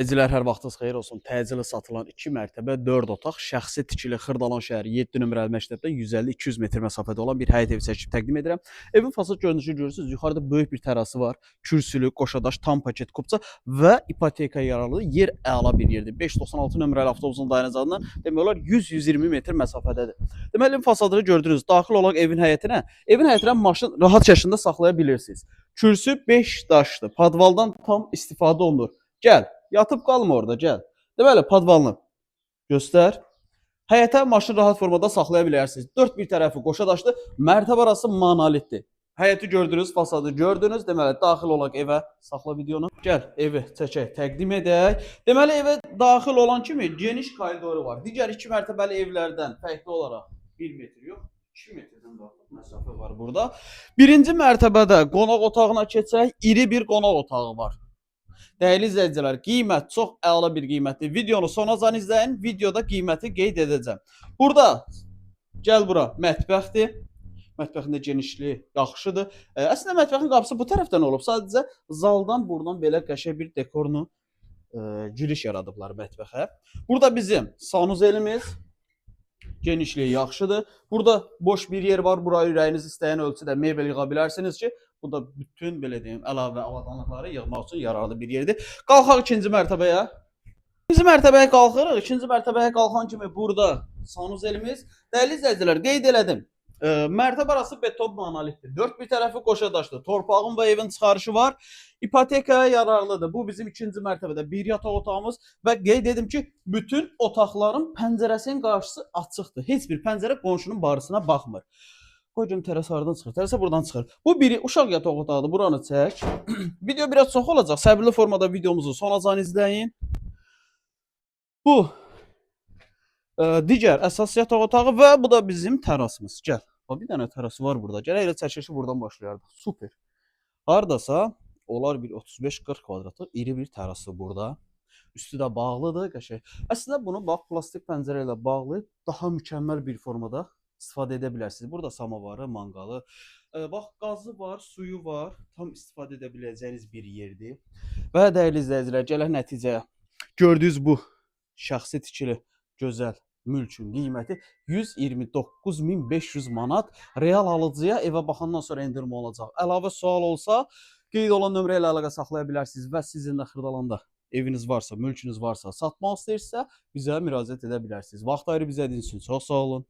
Ezilər hər vaxtınız xeyir olsun. Təcili satılan 2 mərtəbə 4 otaq, şəxsi tikili Xırdalan şəhəri 7 nömrəli məktəbdən 150-200 metr məsafədə olan bir həyət evi çəkib təqdim edirəm. Evin fasad görünüşü görürsünüz. Yuxarıda böyük bir terası var. Kürsülü, qoşadaş, tam paket kupça və ipoteka yararlı yer əla bir yerdir. 596 nömrəli avtobusun dayanacağından demək olar 100-120 metr məsafədədir. Deməli evin fasadını gördünüz. Daxil olaq evin həyitinə maşın rahat şəkildə saxlaya bilirsiniz. Kürsü 5 daşdır. Padvaldan tam istifadə olunur. Gəl. Yatıp qalma orada, gəl. Deməli, padvalını göstər. Həyətə maşın rahat formada saxlaya bilərsiniz. 4 bir tərəfi qoşadaşlı, mərtəbə arası monolitdir. Həyəti gördünüz, fasadı gördünüz. Deməli, daxil olaq evə. Saxla videonu. Gəl, evi çəkək, təqdim edək. Deməli, evə daxil olan kimi geniş koridoru var. Digər 2 mərtəbəli evlərdən fərqli olaraq 1 metr yox, 2 metrdən də artıq məsafə var burada. Birinci mərtəbədə qonaq otağına keçək. İri bir qonaq otağı var. Değerli izleyiciler, qiymət çox əla bir qiymətdir. Videonu sonacan izləyin, videoda qiyməti qeyd edəcəm. Burada, gəl bura, mətbəxdir. Mətbəxin də genişliyi yaxşıdır. Əslində mətbəxin qapısı bu tərəfdən olub. Sadəcə zaldan buradan belə qəşəng bir dekorunu giriş yaradıblar mətbəxə. Burada bizim sanuzelimiz genişliyi yaxşıdır. Burada boş bir yer var. Burayı ürəyiniz istəyən ölçüdə mebel yığa bilərsiniz ki, bu da bütün belə deyim əlavə avadanlıqları yığmaq üçün yararlı bir yerdir. Qalxaq ikinci mərtəbəyə. İkinci mərtəbəyə qalxırıq. İkinci mərtəbəyə qalxan kimi burada sanuzelimiz. Dəyərli izləyicilər, qeyd elədim. Mərtəbə arası beton monolitdir. 4 bir tərəfi qoşadaşdır. Torpağın və evin çıxarışı var. İpotekaya yararlıdır. Bu bizim ikinci mərtəbədə bir yataq otağımız və qeyd edim ki, bütün otaqların pəncərəsinin qarşısı açıqdır. Heç bir pəncərə qonşunun barısına baxmır. Qoycum teras haradan çıxır? Terasa buradan çıxır. Bu biri uşaq yataq otağıdır. Buranı çək. Video biraz çox olacaq. Səbirli formada videomuzu sonacan izləyin. Bu digər əsas yataq otağı və bu da bizim terasımız. Gəl. Bir dənə terası var burada. Gəl elə çəkilişi buradan başlayardıq. Super. Hardasa olar bir 35-40 kvadratlıq iri bir terası burada. Üstü də bağlıdır, qəşəng. Əslində bunu bax plastik pəncərə ilə bağlayıb daha mükəmməl bir formada istifadə edə bilərsiniz. Burada samavarı, manqalı, bax qazı var, suyu var. Tam istifadə edə biləcəyiniz bir yerdir. Və dəyərli izləyicilər, gələk nəticəyə. Gördüyünüz bu şəxsi tikili gözəl mülkün qiyməti 129.500 manat. Real alıcıya evə baxandan sonra endirim olacaq. Əlavə sual olsa, qeyd olan nömrə ilə əlaqə saxlaya bilərsiniz və sizin də Xırdalanda eviniz varsa, mülkünüz varsa, satmaq istəyirsə bizə müraciət edə bilərsiniz. Vaxt ayırıb izlədiyiniz üçün çox sağ olun.